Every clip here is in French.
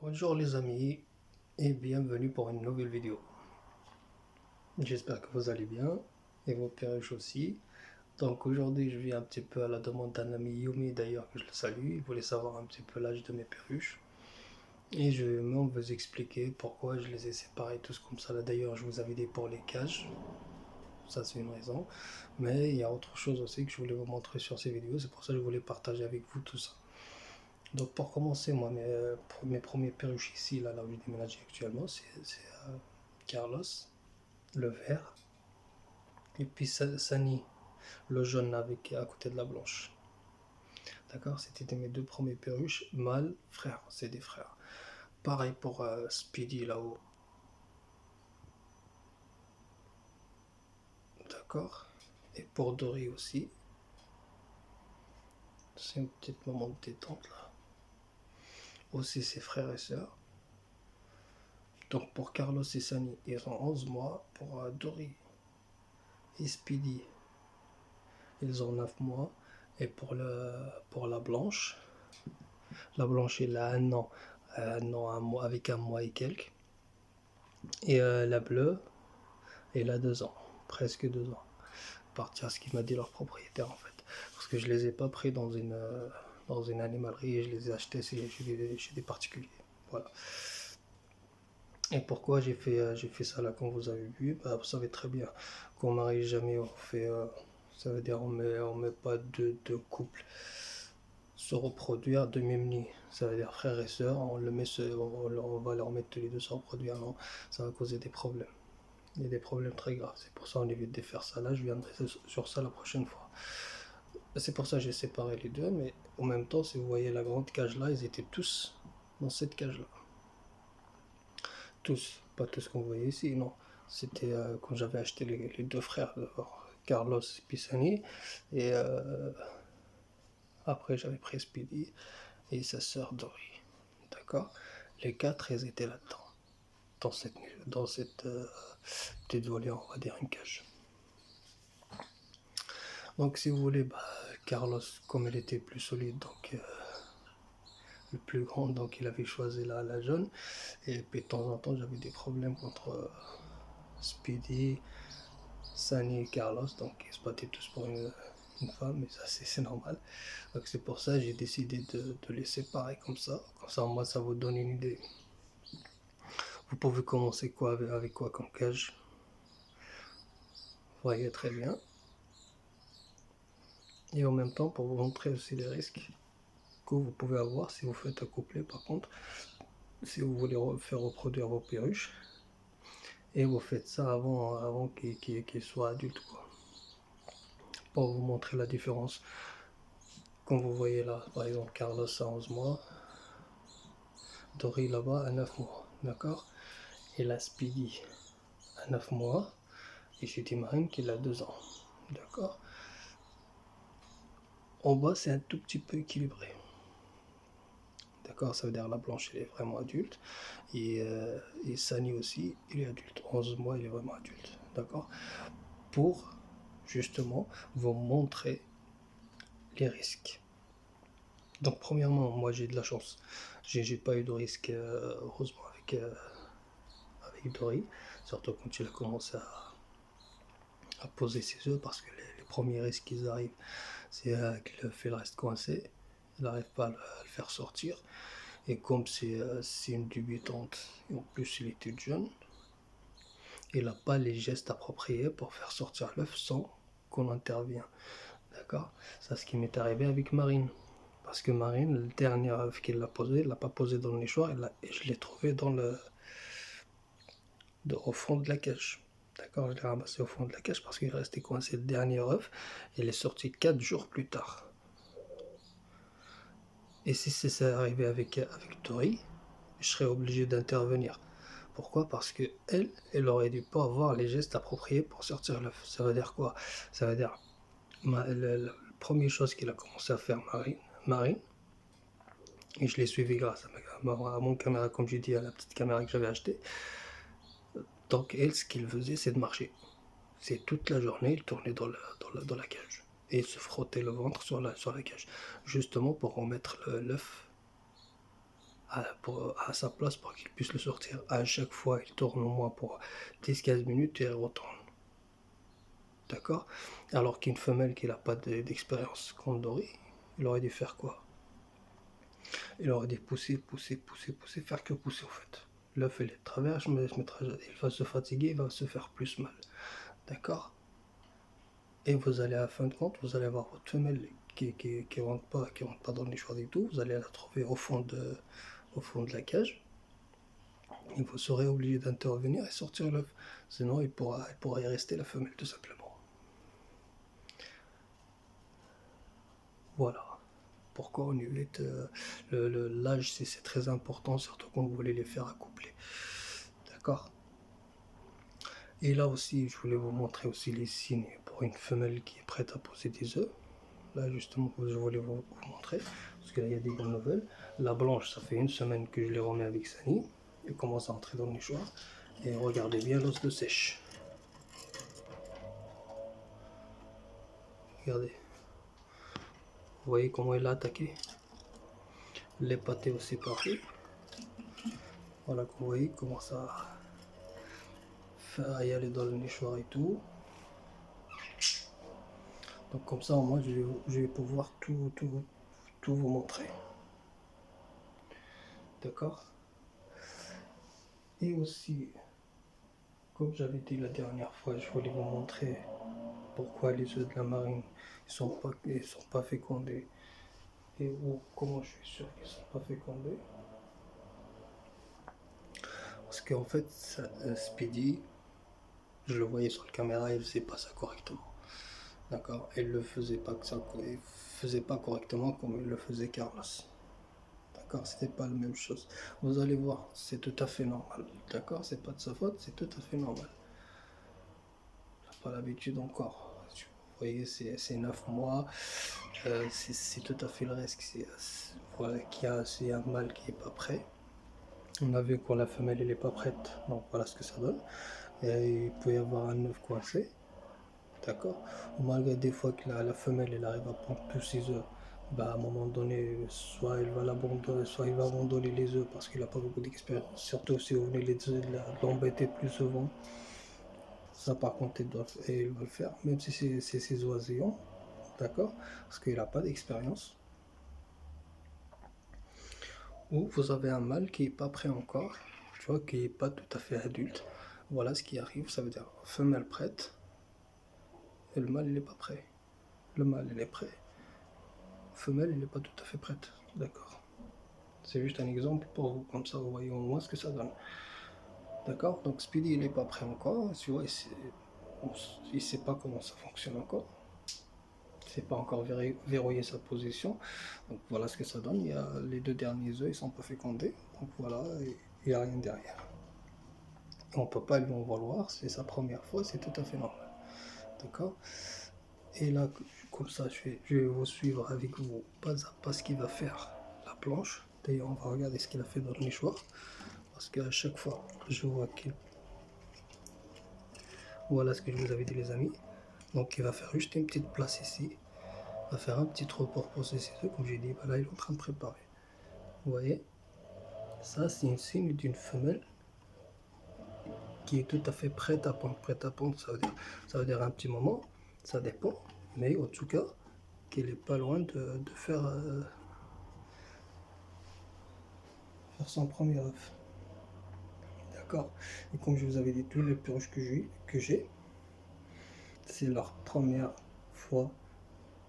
Bonjour les amis et bienvenue pour une nouvelle vidéo. J'espère que vous allez bien et vos perruches aussi. Donc aujourd'hui je viens un petit peu à la demande d'un ami Yumi d'ailleurs que je le salue. Il voulait savoir un petit peu l'âge de mes perruches. Et je vais même vous expliquer pourquoi je les ai séparées tous comme ça. Là d'ailleurs je vous avais dit pour les cages. Ça c'est une raison. Mais il y a autre chose aussi que je voulais vous montrer sur ces vidéos. C'est pour ça que je voulais partager avec vous tout ça. Donc pour commencer, moi, mes premiers perruches ici, là où je déménage actuellement, c'est Carlos, le vert, et puis Sani, le jaune avec à côté de la blanche. D'accord. C'était mes deux premiers perruches, mâles, frères, c'est des frères. Pareil pour Speedy là-haut. D'accord. Et pour Dory aussi. C'est une petite moment de détente là. Aussi ses frères et sœurs. Donc pour Carlos et Sani, ils ont 11 mois. Pour Dory et Speedy, ils ont 9 mois. Et pour la blanche, elle a un an, un mois, avec un mois et quelques. Et la bleue, elle a 2 ans, presque 2 ans. À partir de ce qu'il m'a dit leur propriétaire en fait. Parce que je les ai pas pris dans une animalerie, je les ai achetés chez des particuliers. Voilà. Et pourquoi j'ai fait ça là, comme vous avez vu, bah, vous savez très bien qu'on marie jamais, on fait, ça veut dire on met pas de couple se reproduire de même nid. Ça veut dire frère et soeur, on va leur mettre tous les deux se reproduire, non, ça va causer des problèmes. Il y a des problèmes très graves. C'est pour ça qu'on évite de faire ça. Là, je viendrai sur ça la prochaine fois. C'est pour ça que j'ai séparé les deux, mais en même temps, si vous voyez la grande cage là, ils étaient tous dans cette cage là. Tous, pas tous qu'on voyait ici, non. C'était quand j'avais acheté les deux frères, Carlos et Pisani, et après j'avais pris Speedy et sa sœur Dory. D'accord. Les quatre, ils étaient là-dedans. Dans cette petite volière, on va dire une cage. Donc si vous voulez, bah, Carlos, comme il était plus solide, donc le plus grand, donc il avait choisi la jaune. Et puis de temps en temps, j'avais des problèmes contre Speedy, Sani et Carlos, donc ils se battaient tous pour une femme, mais ça c'est normal. Donc c'est pour ça que j'ai décidé de les séparer comme ça. Comme ça, moi, ça vous donne une idée. Vous pouvez commencer avec quoi comme cage. Vous voyez très bien. Et en même temps, pour vous montrer aussi les risques que vous pouvez avoir si vous faites accoupler, par contre, si vous voulez faire reproduire vos perruches, et vous faites ça avant qu'ils soient adultes, quoi. Pour vous montrer la différence. Comme vous voyez là, par exemple, Carlos a 11 mois, Dory là-bas a 9 mois, d'accord. Et la Speedy a 9 mois, et j'ai dit Marine qu'il a 2 ans, d'accord. En bas, c'est un tout petit peu équilibré. D'accord, ça veut dire la blanche, elle est vraiment adulte. Et Sani aussi, il est adulte. 11 mois, il est vraiment adulte. D'accord. Pour, justement, vous montrer les risques. Donc, premièrement, moi, j'ai de la chance. J'ai pas eu de risque, heureusement, avec Dory. Surtout quand il a commencé à poser ses œufs, parce que les premiers risques qui arrivent, c'est que l'œuf reste coincé. Il n'arrive pas à le faire sortir. Et comme c'est une débutante, et en plus il était jeune, il n'a pas les gestes appropriés pour faire sortir l'œuf sans qu'on intervienne. D'accord. C'est ce qui m'est arrivé avec Marine. Parce que Marine, le dernier œuf qu'elle a posé, elle l'a pas posé dans le nichoir, et je l'ai trouvé au fond de la cage. D'accord, je l'ai ramassé au fond de la cage parce qu'il restait coincé le dernier œuf. Il est sorti 4 jours plus tard. Et si c'est ça arrivé avec Tori, je serais obligé d'intervenir. Pourquoi? Parce que elle aurait dû pas avoir les gestes appropriés pour sortir l'œuf. Ça veut dire quoi? Ça veut dire la première chose qu'il a commencé à faire Marine, et je l'ai suivi grâce à mon caméra, comme j'ai dit, à la petite caméra que j'avais achetée. Donc elle, ce qu'il faisait, c'est de marcher. C'est toute la journée, il tournait dans la cage. Et il se frottait le ventre sur la cage. Justement pour remettre l'œuf à sa place pour qu'il puisse le sortir. À chaque fois, il tourne au moins pour 10-15 minutes et il retourne. D'accord? Alors qu'une femelle qui n'a pas d'expérience condorée, il aurait dû faire quoi? Il aurait dû pousser, pousser, pousser, pousser, faire que pousser en fait. L'œuf il est de travers, il va se fatiguer, il va se faire plus mal. D'accord? Et vous allez à la fin de compte, vous allez avoir votre femelle qui rentre pas dans les choix du tout. Vous allez la trouver au fond de la cage. Et vous serez obligé d'intervenir et sortir l'œuf. Sinon, il pourra y rester la femelle tout simplement. Voilà. Pourquoi on évite l'âge, c'est très important, surtout quand vous voulez les faire accoupler. D'accord? Et là aussi, je voulais vous montrer aussi les signes pour une femelle qui est prête à poser des œufs. Là, justement, je voulais vous montrer, parce qu'il y a des bonnes nouvelles. La blanche, ça fait une semaine que je l'ai remis avec Sani. Elle commence à entrer dans le nichoir. Et regardez bien l'os de sèche. Regardez. Vous voyez comment elle a attaqué. Les pâtés aussi pareil. Voilà, vous voyez comment ça va y aller dans le nichoir et tout. Donc comme ça, moi, je vais pouvoir tout vous montrer. D'accord? Et aussi, comme j'avais dit la dernière fois, je voulais vous montrer pourquoi les œufs de la marine ils sont pas fécondés. Et comment je suis sûr qu'ils ne sont pas fécondés. Parce qu'en fait, Speedy, je le voyais sur la caméra, il ne faisait pas ça correctement. D'accord? Il ne faisait pas correctement comme il le faisait Carlos. D'accord? C'était pas la même chose. Vous allez voir, c'est tout à fait normal. D'accord? C'est pas de sa faute, c'est tout à fait normal. J'ai pas l'habitude encore. Vous voyez, c'est 9 mois. C'est tout à fait le risque. Voilà, c'est un mâle qui n'est pas prêt. On a vu quand la femelle elle n'est pas prête. Donc voilà ce que ça donne. Et il peut y avoir un œuf coincé. D'accord? Malgré des fois que la femelle elle arrive à prendre tous ses œufs, bah, à un moment donné, soit il va l'abandonner, soit il va abandonner les œufs parce qu'il n'a pas beaucoup d'expérience. Surtout si vous venez l'embêter plus souvent. Ça par contre il va le faire, même si c'est ses oisillons. D'accord? Parce qu'il n'a pas d'expérience. Ou vous avez un mâle qui n'est pas prêt encore, tu vois, qui n'est pas tout à fait adulte. Voilà ce qui arrive, ça veut dire femelle prête et le mâle il n'est pas prêt. Le mâle il est prêt, femelle il n'est pas tout à fait prête. D'accord? C'est juste un exemple pour vous, comme ça vous voyez au moins ce que ça donne. D'accord? Donc Speedy il n'est pas prêt encore, tu vois, il ne sait pas comment ça fonctionne encore. Il n'a pas encore verrouillé sa position. Donc voilà ce que ça donne. Il y a les deux derniers œufs, ils sont pas fécondés. Donc voilà, il n'y a rien derrière. On ne peut pas lui en vouloir, c'est sa première fois, c'est tout à fait normal. D'accord? Et là, comme ça, je vais vous suivre avec vous pas à pas ce qu'il va faire la planche. D'ailleurs, on va regarder ce qu'il a fait dans le nichoir. Parce qu'à chaque fois, je vois qu'il... Voilà ce que je vous avais dit les amis. Donc il va faire juste une petite place ici. Il va faire un petit trou pour poser ses œufs, comme j'ai dit. Bah là, il est en train de préparer. Vous voyez? Ça, c'est un signe d'une femelle qui est tout à fait prête à pondre. Prête à pondre, ça veut dire un petit moment. Ça dépend. Mais en tout cas, qu'elle n'est pas loin de faire son premier œuf. D'accord? Et comme je vous avais dit, tous les perruches que j'ai, c'est leur première fois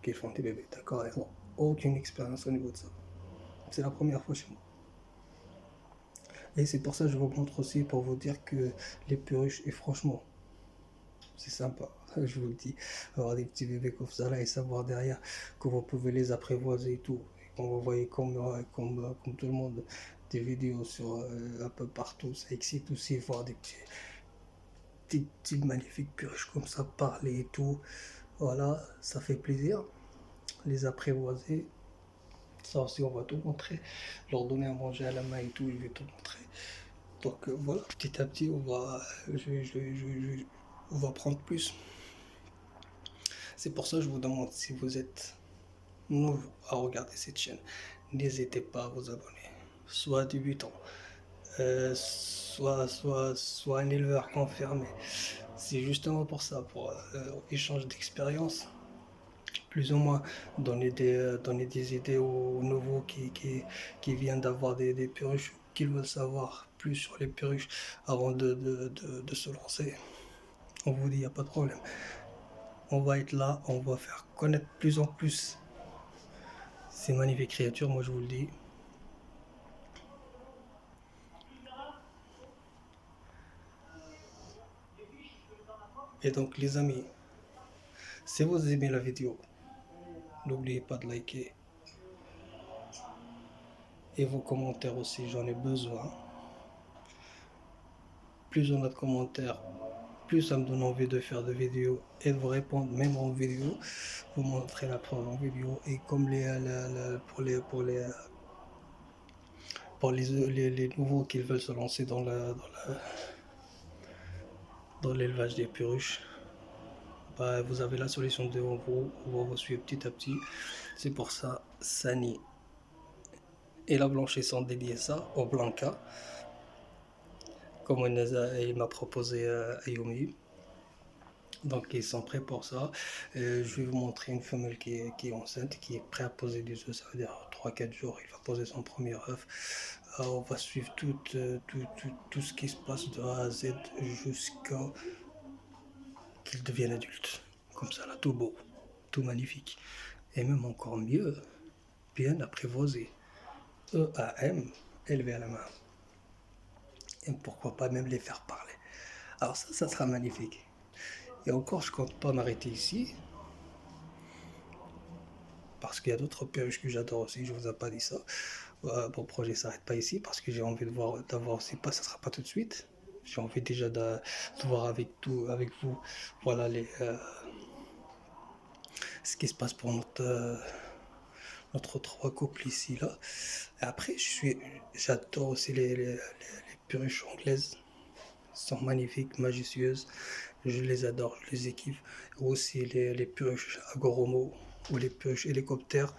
qu'ils font des bébés. D'accord? Ils n'ont aucune expérience au niveau de ça. C'est la première fois chez moi. Et c'est pour ça que je vous montre aussi pour vous dire que les perruches, et franchement, c'est sympa, je vous le dis, avoir des petits bébés comme ça là et savoir derrière que vous pouvez les apprivoiser et tout. Et quand vous voyez comme tout le monde des vidéos sur un peu partout, ça excite aussi voir des petites magnifiques perruches comme ça parler et tout. Voilà, ça fait plaisir, les apprivoiser. Ça aussi, on va tout montrer, leur donner à manger à la main et tout, je vais tout montrer. Donc voilà, petit à petit, on va prendre plus. C'est pour ça que je vous demande, si vous êtes nouveau à regarder cette chaîne, n'hésitez pas à vous abonner. soit débutant, soit un éleveur confirmé. C'est justement pour ça, pour échange d'expérience, plus ou moins donner des idées aux nouveaux qui viennent d'avoir des perruches, qui veulent savoir plus sur les perruches avant de se lancer. On vous dit, il n'y a pas de problème. On va être là, on va faire connaître plus en plus ces magnifiques créatures, moi je vous le dis. Et donc les amis, si vous aimez la vidéo, n'oubliez pas de liker. Et vos commentaires aussi, j'en ai besoin. Plus on a de commentaires, plus ça me donne envie de faire des vidéos et de vous répondre même en vidéo, vous montrer la preuve en vidéo. Et comme pour les nouveaux qui veulent se lancer dans l'élevage des perruches, bah, vous avez la solution devant vous, on va vous suivre petit à petit. C'est pour ça, Sani et la Blanche sont dédiés ça au Blanca, comme il m'a proposé Ayumi. Donc ils sont prêts pour ça. Je vais vous montrer une femelle qui est enceinte, qui est prête à poser des œufs. Ça veut dire 3-4 jours, il va poser son premier œuf. On va suivre tout ce qui se passe de A à Z jusqu'à qu'il devienne adulte. Comme ça, là, tout beau, tout magnifique. Et même encore mieux, bien apprivoisé. EAM, élevé à la main. Et pourquoi pas même les faire parler. Alors ça sera magnifique. Et encore, je compte pas m'arrêter ici. Parce qu'il y a d'autres perruches que j'adore aussi, je vous ai pas dit ça. Mon projet s'arrête pas ici parce que j'ai envie d'avoir aussi pas, ça sera pas tout de suite. J'ai envie déjà de voir avec vous, voilà ce qui se passe pour notre trois couples ici là. Et après, j'adore aussi les perruches anglaises. Elles sont magnifiques, majestueuses. Je les adore, je les kiffe. Aussi les perruches agoromo ou les perruches hélicoptères.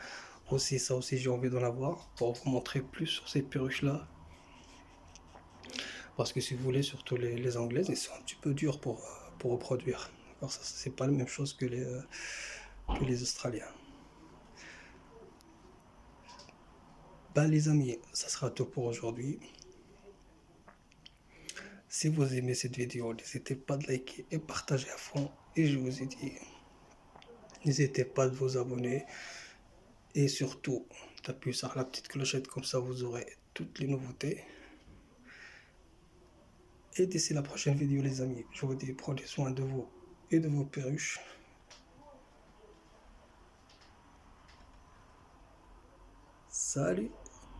Aussi, ça aussi, j'ai envie d'en avoir pour vous montrer plus sur ces perruches-là. Parce que si vous voulez, surtout les anglaises, elles sont un petit peu dures pour reproduire. Alors ça, c'est pas la même chose que les Australiens. Bah les amis, ça sera tout pour aujourd'hui. Si vous aimez cette vidéo, n'hésitez pas de liker et partager à fond. Et je vous ai dit, n'hésitez pas de vous abonner. Et surtout, d'appuyer sur la petite clochette, comme ça vous aurez toutes les nouveautés. Et d'ici la prochaine vidéo les amis, je vous dis prenez soin de vous et de vos perruches. Salut!